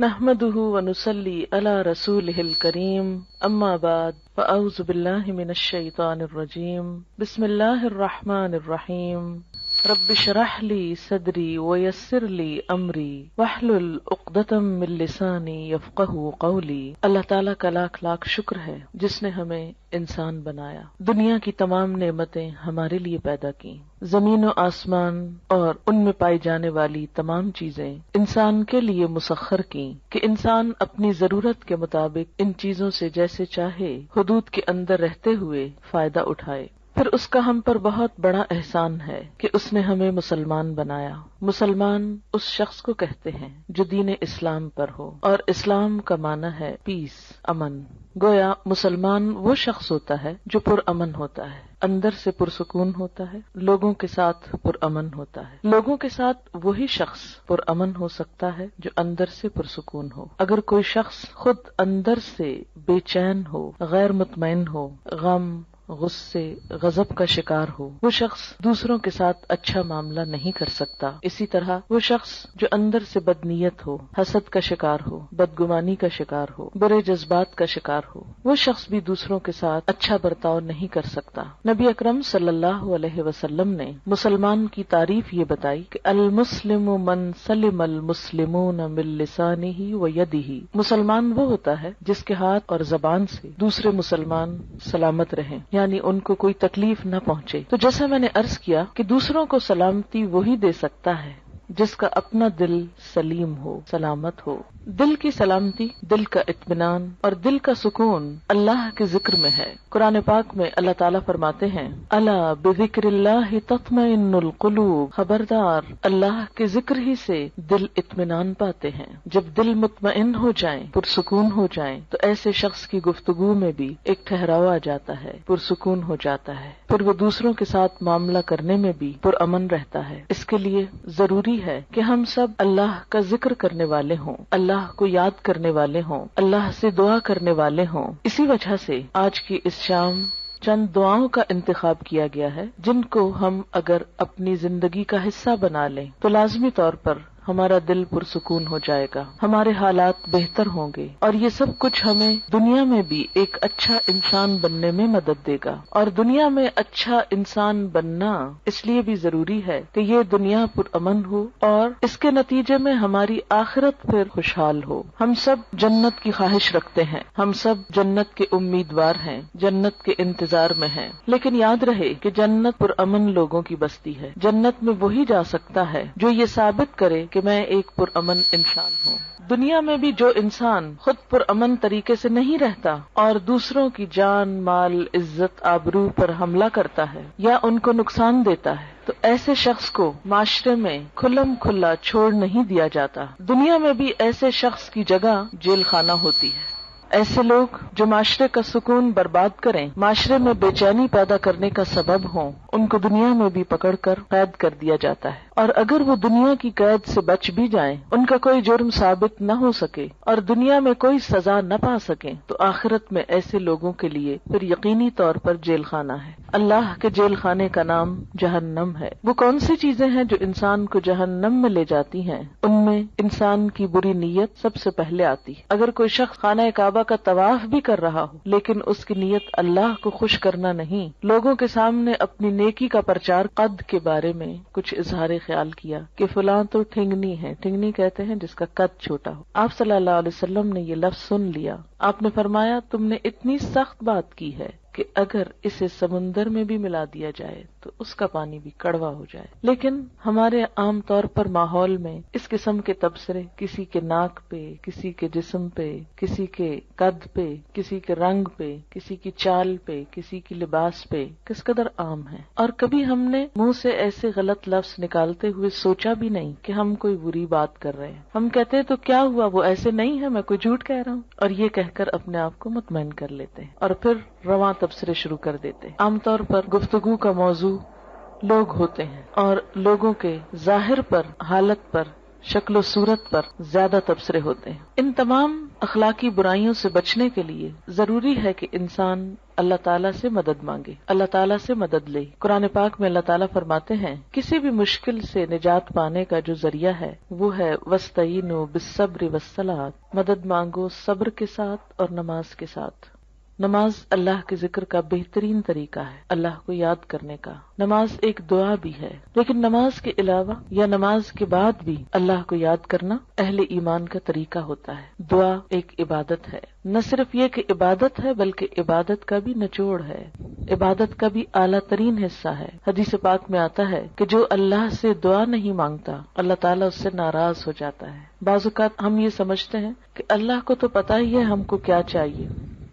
نحمده ونصلي على رسوله الكريم اما بعد فاعوذ بالله من الشيطان الرجيم بسم الله الرحمن الرحيم رب اشرح لي صدري ويسر لي امري واحلل عقدة من لساني يفقهوا قولي۔ اللہ تعالیٰ کا لاکھ لاکھ شکر ہے جس نے ہمیں انسان بنایا، دنیا کی تمام نعمتیں ہمارے لیے پیدا کی، زمین و آسمان اور ان میں پائی جانے والی تمام چیزیں انسان کے لیے مسخر کی کہ انسان اپنی ضرورت کے مطابق ان چیزوں سے جیسے چاہے حدود کے اندر رہتے ہوئے فائدہ اٹھائے۔ پھر اس کا ہم پر بہت بڑا احسان ہے کہ اس نے ہمیں مسلمان بنایا۔ مسلمان اس شخص کو کہتے ہیں جو دین اسلام پر ہو، اور اسلام کا معنی ہے پیس، امن۔ گویا مسلمان وہ شخص ہوتا ہے جو پرامن ہوتا ہے، اندر سے پرسکون ہوتا ہے، لوگوں کے ساتھ پرامن ہوتا ہے۔ لوگوں کے ساتھ وہی شخص پرامن ہو سکتا ہے جو اندر سے پرسکون ہو۔ اگر کوئی شخص خود اندر سے بے چین ہو، غیر مطمئن ہو، غم، غصے، غضب کا شکار ہو، وہ شخص دوسروں کے ساتھ اچھا معاملہ نہیں کر سکتا۔ اسی طرح وہ شخص جو اندر سے بدنیت ہو، حسد کا شکار ہو، بدگمانی کا شکار ہو، برے جذبات کا شکار ہو، وہ شخص بھی دوسروں کے ساتھ اچھا برتاؤ نہیں کر سکتا۔ نبی اکرم صلی اللہ علیہ وسلم نے مسلمان کی تعریف یہ بتائی کہ المسلم من سلم المسلمون من لسانہ و یدہ، مسلمان وہ ہوتا ہے جس کے ہاتھ اور زبان سے دوسرے مسلمان سلامت رہیں، یعنی ان کو کوئی تکلیف نہ پہنچے۔ تو جیسا میں نے عرض کیا کہ دوسروں کو سلامتی وہی دے سکتا ہے جس کا اپنا دل سلیم ہو، سلامت ہو۔ دل کی سلامتی، دل کا اطمینان اور دل کا سکون اللہ کے ذکر میں ہے۔ قرآن پاک میں اللہ تعالیٰ فرماتے ہیں الا بذکر اللہ تطمئن القلوب، خبردار اللہ کے ذکر ہی سے دل اطمینان پاتے ہیں۔ جب دل مطمئن ہو جائیں، پرسکون ہو جائیں، تو ایسے شخص کی گفتگو میں بھی ایک ٹھہراؤ آ جاتا ہے، پرسکون ہو جاتا ہے، پھر وہ دوسروں کے ساتھ معاملہ کرنے میں بھی پرامن رہتا ہے۔ اس کے لیے ضروری ہے کہ ہم سب اللہ کا ذکر کرنے والے ہوں، اللہ کو یاد کرنے والے ہوں، اللہ سے دعا کرنے والے ہوں۔ اسی وجہ سے آج کی اس شام چند دعاؤں کا انتخاب کیا گیا ہے جن کو ہم اگر اپنی زندگی کا حصہ بنا لیں تو لازمی طور پر ہمارا دل پرسکون ہو جائے گا، ہمارے حالات بہتر ہوں گے، اور یہ سب کچھ ہمیں دنیا میں بھی ایک اچھا انسان بننے میں مدد دے گا۔ اور دنیا میں اچھا انسان بننا اس لیے بھی ضروری ہے کہ یہ دنیا پرامن ہو اور اس کے نتیجے میں ہماری آخرت پھر خوشحال ہو۔ ہم سب جنت کی خواہش رکھتے ہیں، ہم سب جنت کے امیدوار ہیں، جنت کے انتظار میں ہیں، لیکن یاد رہے کہ جنت پرامن لوگوں کی بستی ہے۔ جنت میں وہی جا سکتا ہے جو یہ ثابت کرے کہ میں ایک پرامن انسان ہوں۔ دنیا میں بھی جو انسان خود پرامن طریقے سے نہیں رہتا اور دوسروں کی جان، مال، عزت، آبرو پر حملہ کرتا ہے یا ان کو نقصان دیتا ہے، تو ایسے شخص کو معاشرے میں کھلم کھلا چھوڑ نہیں دیا جاتا۔ دنیا میں بھی ایسے شخص کی جگہ جیل خانہ ہوتی ہے۔ ایسے لوگ جو معاشرے کا سکون برباد کریں، معاشرے میں بے چینی پیدا کرنے کا سبب ہوں، ان کو دنیا میں بھی پکڑ کر قید کر دیا جاتا ہے، اور اگر وہ دنیا کی قید سے بچ بھی جائیں، ان کا کوئی جرم ثابت نہ ہو سکے اور دنیا میں کوئی سزا نہ پا سکیں، تو آخرت میں ایسے لوگوں کے لیے پھر یقینی طور پر جیل خانہ ہے۔ اللہ کے جیل خانے کا نام جہنم ہے۔ وہ کون سی چیزیں ہیں جو انسان کو جہنم میں لے جاتی ہیں؟ ان میں انسان کی بری نیت سب سے پہلے آتی ہے۔ اگر کوئی شخص خانہ کعبہ کا طواف بھی کر رہا ہو لیکن اس کی نیت اللہ کو خوش کرنا نہیں، لوگوں کے سامنے اپنی نیکی کا پرچار، قد کے بارے میں کچھ اظہار خیال کیا کہ فلاں تو ٹھنگنی ہے، ٹھنگنی کہتے ہیں جس کا قد چھوٹا ہو۔ آپ صلی اللہ علیہ وسلم نے یہ لفظ سن لیا، آپ نے فرمایا تم نے اتنی سخت بات کی ہے کہ اگر اسے سمندر میں بھی ملا دیا جائے تو اس کا پانی بھی کڑوا ہو جائے۔ لیکن ہمارے عام طور پر ماحول میں اس قسم کے تبصرے کسی کے ناک پہ، کسی کے جسم پہ، کسی کے قد پہ، کسی کے رنگ پہ، کسی کی چال پہ، کسی کی لباس پہ کس قدر عام ہے، اور کبھی ہم نے منہ سے ایسے غلط لفظ نکالتے ہوئے سوچا بھی نہیں کہ ہم کوئی بری بات کر رہے ہیں۔ ہم کہتے ہیں تو کیا ہوا، وہ ایسے نہیں ہے، میں کوئی جھوٹ کہہ رہا ہوں، اور یہ کہہ کر اپنے آپ کو مطمئن کر لیتے ہیں اور پھر رواں تبصرے شروع کر دیتے ہیں۔ عام طور پر گفتگو کا موضوع لوگ ہوتے ہیں اور لوگوں کے ظاہر پر، حالت پر، شکل و صورت پر زیادہ تبصرے ہوتے ہیں۔ ان تمام اخلاقی برائیوں سے بچنے کے لیے ضروری ہے کہ انسان اللہ تعالیٰ سے مدد مانگے، اللہ تعالیٰ سے مدد لے۔ قرآن پاک میں اللہ تعالیٰ فرماتے ہیں کسی بھی مشکل سے نجات پانے کا جو ذریعہ ہے وہ ہے وَاسْتَعِینُوا بِالصَّبْرِ وَالصَّلَاةِ، مدد مانگو صبر کے ساتھ اور نماز کے ساتھ۔ نماز اللہ کے ذکر کا بہترین طریقہ ہے، اللہ کو یاد کرنے کا۔ نماز ایک دعا بھی ہے، لیکن نماز کے علاوہ یا نماز کے بعد بھی اللہ کو یاد کرنا اہل ایمان کا طریقہ ہوتا ہے۔ دعا ایک عبادت ہے، نہ صرف یہ کہ عبادت ہے بلکہ عبادت کا بھی نچوڑ ہے، عبادت کا بھی اعلیٰ ترین حصہ ہے۔ حدیث پاک میں آتا ہے کہ جو اللہ سے دعا نہیں مانگتا اللہ تعالیٰ اس سے ناراض ہو جاتا ہے۔ بعض اوقات ہم یہ سمجھتے ہیں کہ اللہ کو تو پتہ ہی ہے ہم کو کیا چاہیے،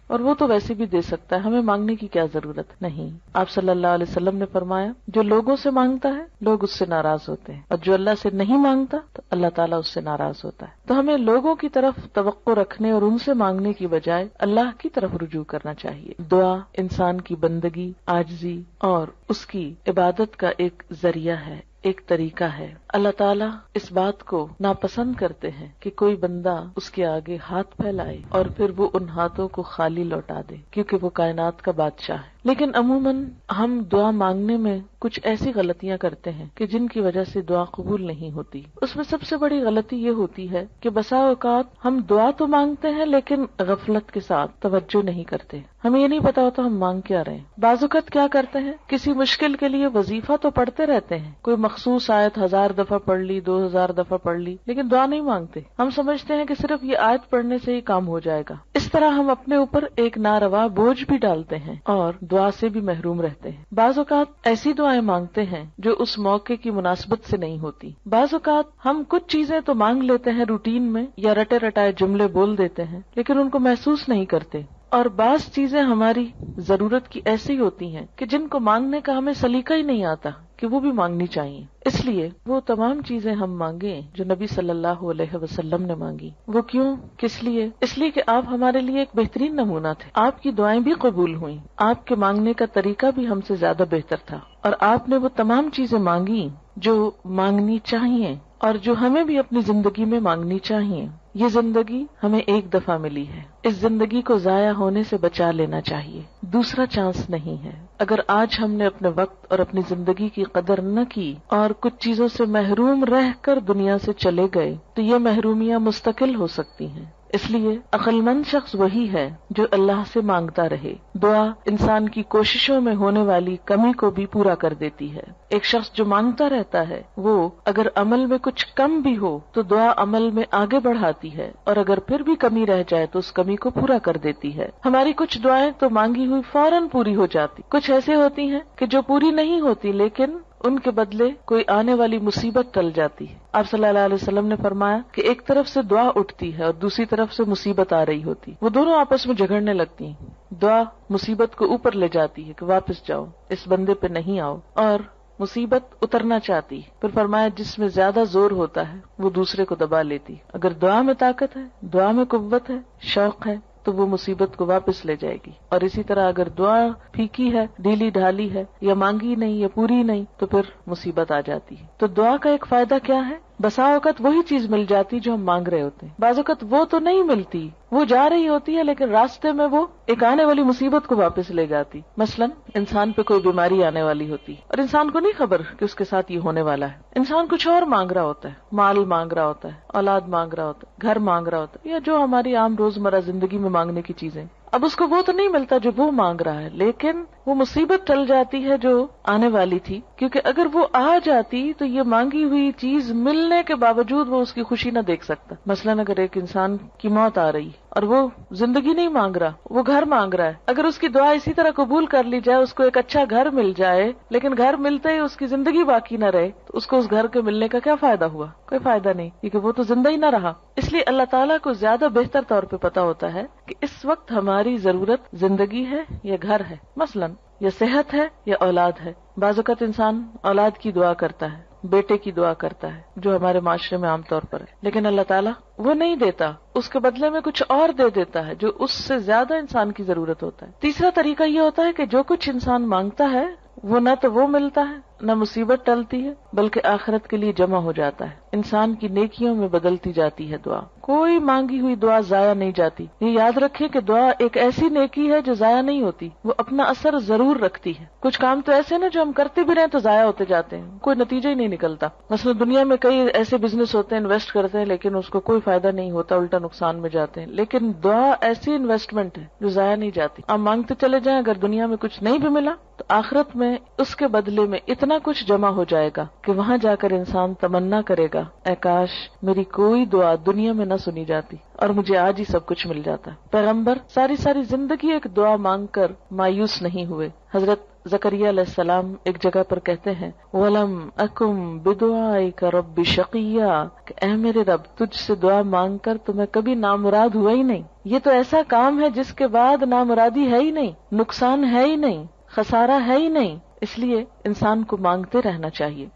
اور وہ تو ویسے بھی دے سکتا ہے، ہمیں مانگنے کی کیا ضرورت نہیں۔ آپ صلی اللہ علیہ وسلم نے فرمایا جو لوگوں سے مانگتا ہے لوگ اس سے ناراض ہوتے ہیں، اور جو اللہ سے نہیں مانگتا تو اللہ تعالیٰ اس سے ناراض ہوتا ہے۔ تو ہمیں لوگوں کی طرف توقع رکھنے اور ان سے مانگنے کی بجائے اللہ کی طرف رجوع کرنا چاہیے۔ دعا انسان کی بندگی، عاجزی اور اس کی عبادت کا ایک ذریعہ ہے، ایک طریقہ ہے۔ اللہ تعالیٰ اس بات کو ناپسند کرتے ہیں کہ کوئی بندہ اس کے آگے ہاتھ پھیلائے اور پھر وہ ان ہاتھوں کو خالی لوٹا دے، کیونکہ وہ کائنات کا بادشاہ ہے۔ لیکن عموماً ہم دعا مانگنے میں کچھ ایسی غلطیاں کرتے ہیں کہ جن کی وجہ سے دعا قبول نہیں ہوتی۔ اس میں سب سے بڑی غلطی یہ ہوتی ہے کہ بسا اوقات ہم دعا تو مانگتے ہیں لیکن غفلت کے ساتھ توجہ نہیں کرتے، ہمیں یہ نہیں پتا ہوتا ہم مانگ کیا رہے ہیں۔ بعض اوقات کیا کرتے ہیں، کسی مشکل کے لیے وظیفہ تو پڑھتے رہتے ہیں، کوئی مخصوص آیت 1000 دفعہ پڑھ لی، 2000 دفعہ پڑھ لی، لیکن دعا نہیں مانگتے۔ ہم سمجھتے ہیں کہ صرف یہ آیت پڑھنے سے ہی کام ہو جائے گا۔ اس طرح ہم اپنے اوپر ایک ناروا بوجھ بھی ڈالتے ہیں اور دعا سے بھی محروم رہتے ہیں۔ بعض اوقات ایسی دعائیں مانگتے ہیں جو اس موقع کی مناسبت سے نہیں ہوتی۔ بعض اوقات ہم کچھ چیزیں تو مانگ لیتے ہیں روٹین میں یا رٹے رٹائے جملے بول دیتے ہیں لیکن ان کو محسوس نہیں کرتے، اور بعض چیزیں ہماری ضرورت کی ایسی ہوتی ہیں کہ جن کو مانگنے کا ہمیں سلیقہ ہی نہیں آتا کہ وہ بھی مانگنی چاہیے۔ اس لیے وہ تمام چیزیں ہم مانگیں جو نبی صلی اللہ علیہ وسلم نے مانگی۔ وہ کیوں، کس لیے؟ اس لیے کہ آپ ہمارے لیے ایک بہترین نمونہ تھے، آپ کی دعائیں بھی قبول ہوئیں، آپ کے مانگنے کا طریقہ بھی ہم سے زیادہ بہتر تھا، اور آپ نے وہ تمام چیزیں مانگی جو مانگنی چاہیے اور جو ہمیں بھی اپنی زندگی میں مانگنی چاہیے۔ یہ زندگی ہمیں ایک دفعہ ملی ہے، اس زندگی کو ضائع ہونے سے بچا لینا چاہیے، دوسرا چانس نہیں ہے۔ اگر آج ہم نے اپنے وقت اور اپنی زندگی کی قدر نہ کی اور کچھ چیزوں سے محروم رہ کر دنیا سے چلے گئے تو یہ محرومیاں مستقل ہو سکتی ہیں۔ اس لیے عقل مند شخص وہی ہے جو اللہ سے مانگتا رہے۔ دعا انسان کی کوششوں میں ہونے والی کمی کو بھی پورا کر دیتی ہے۔ ایک شخص جو مانگتا رہتا ہے وہ اگر عمل میں کچھ کم بھی ہو تو دعا عمل میں آگے بڑھاتی ہے، اور اگر پھر بھی کمی رہ جائے تو اس کمی کو پورا کر دیتی ہے۔ ہماری کچھ دعائیں تو مانگی ہوئی فوراً پوری ہو جاتی، کچھ ایسے ہوتی ہیں کہ جو پوری نہیں ہوتی لیکن ان کے بدلے کوئی آنے والی مصیبت ٹل جاتی ہے۔ آپ صلی اللہ علیہ وسلم نے فرمایا کہ ایک طرف سے دعا اٹھتی ہے اور دوسری طرف سے مصیبت آ رہی ہوتی، وہ دونوں آپس میں جھگڑنے لگتی ہیں۔ دعا مصیبت کو اوپر لے جاتی ہے کہ واپس جاؤ، اس بندے پہ نہیں آؤ، اور مصیبت اترنا چاہتی، پھر فرمایا جس میں زیادہ زور ہوتا ہے وہ دوسرے کو دبا لیتی۔ اگر دعا میں طاقت ہے، دعا میں قوت ہے، شوق ہے تو وہ مصیبت کو واپس لے جائے گی، اور اسی طرح اگر دعا پھیکی ہے، ڈھیلی ڈھالی ہے، یا مانگی نہیں یا پوری نہیں تو پھر مصیبت آ جاتی ہے۔ تو دعا کا ایک فائدہ کیا ہے؟ بسا اوقات وہی چیز مل جاتی جو ہم مانگ رہے ہوتے ہیں، بعض اوقات وہ تو نہیں ملتی، وہ جا رہی ہوتی ہے لیکن راستے میں وہ ایک آنے والی مصیبت کو واپس لے جاتی۔ مثلا انسان پہ کوئی بیماری آنے والی ہوتی اور انسان کو نہیں خبر کہ اس کے ساتھ یہ ہونے والا ہے، انسان کچھ اور مانگ رہا ہوتا ہے، مال مانگ رہا ہوتا ہے، اولاد مانگ رہا ہوتا ہے، گھر مانگ رہا ہوتا ہے، یا جو ہماری عام روزمرہ زندگی میں مانگنے کی چیزیں۔ اب اس کو وہ تو نہیں ملتا جو وہ مانگ رہا ہے، لیکن وہ مصیبت ٹل جاتی ہے جو آنے والی تھی، کیونکہ اگر وہ آ جاتی تو یہ مانگی ہوئی چیز ملنے کے باوجود وہ اس کی خوشی نہ دیکھ سکتا۔ مثلا اگر ایک انسان کی موت آ رہی اور وہ زندگی نہیں مانگ رہا، وہ گھر مانگ رہا ہے، اگر اس کی دعا اسی طرح قبول کر لی جائے، اس کو ایک اچھا گھر مل جائے، لیکن گھر ملتے ہی اس کی زندگی باقی نہ رہے، تو اس کو اس گھر کے ملنے کا کیا فائدہ ہوا؟ کوئی فائدہ نہیں، کیونکہ وہ تو زندہ ہی نہ رہا۔ اس لیے اللہ تعالیٰ کو زیادہ بہتر طور پہ پتا ہوتا ہے کہ اس وقت ہماری ضرورت زندگی ہے یا گھر ہے، مثلا یا صحت ہے یا اولاد ہے۔ بعض اوقات انسان اولاد کی دعا کرتا ہے، بیٹے کی دعا کرتا ہے، جو ہمارے معاشرے میں عام طور پر ہے، لیکن اللہ تعالیٰ وہ نہیں دیتا، اس کے بدلے میں کچھ اور دے دیتا ہے جو اس سے زیادہ انسان کی ضرورت ہوتا ہے۔ تیسرا طریقہ یہ ہوتا ہے کہ جو کچھ انسان مانگتا ہے وہ نہ تو وہ ملتا ہے، نہ مصیبت ٹلتی ہے، بلکہ آخرت کے لیے جمع ہو جاتا ہے۔ انسان کی نیکیوں میں بدلتی جاتی ہے دعا. کوئی مانگی ہوئی دعا ضائع نہیں جاتی. یہ یاد رکھیں کہ دعا ایک ایسی نیکی ہے جو ضائع نہیں ہوتی، وہ اپنا اثر ضرور رکھتی ہے. کچھ کام تو ایسے نا جو ہم کرتے بھی رہیں تو ضائع ہوتے جاتے ہیں، کوئی نتیجہ ہی نہیں نکلتا. مثلا دنیا میں کئی ایسے بزنس ہوتے ہیں، انویسٹ کرتے ہیں لیکن اس کو کوئی فائدہ نہیں ہوتا، الٹا نقصان میں جاتے ہیں. لیکن دعا ایسی انویسٹمنٹ ہے جو ضائع نہیں جاتی. آپ مانگتے چلے جائیں، اگر دنیا میں کچھ نہیں بھی ملا تو آخرت میں اس کے بدلے میں اتنا کچھ جمع ہو جائے گا کہ وہاں جا کر انسان تمنا کرے گا، اے کاش میری کوئی دعا دنیا میں نہ سنی جاتی اور مجھے آج ہی سب کچھ مل جاتا. پیغمبر ساری زندگی ایک دعا مانگ کر مایوس نہیں ہوئے. حضرت زکریا علیہ السلام ایک جگہ پر کہتے ہیں وَلَمْ أَكُمْ بِدُعَائِكَ رَبِّ شَقِيًّا، کہ اے میرے رب تجھ سے دعا مانگ کر تو میں کبھی نامراد ہوا ہی نہیں. یہ تو ایسا کام ہے جس کے بعد نامرادی ہے ہی نہیں، نقصان ہے ہی نہیں، خسارہ ہے ہی نہیں. اس لیے انسان کو مانگتے رہنا چاہیے.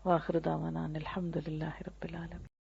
وآخر دعوانا الحمد للہ رب العالمین.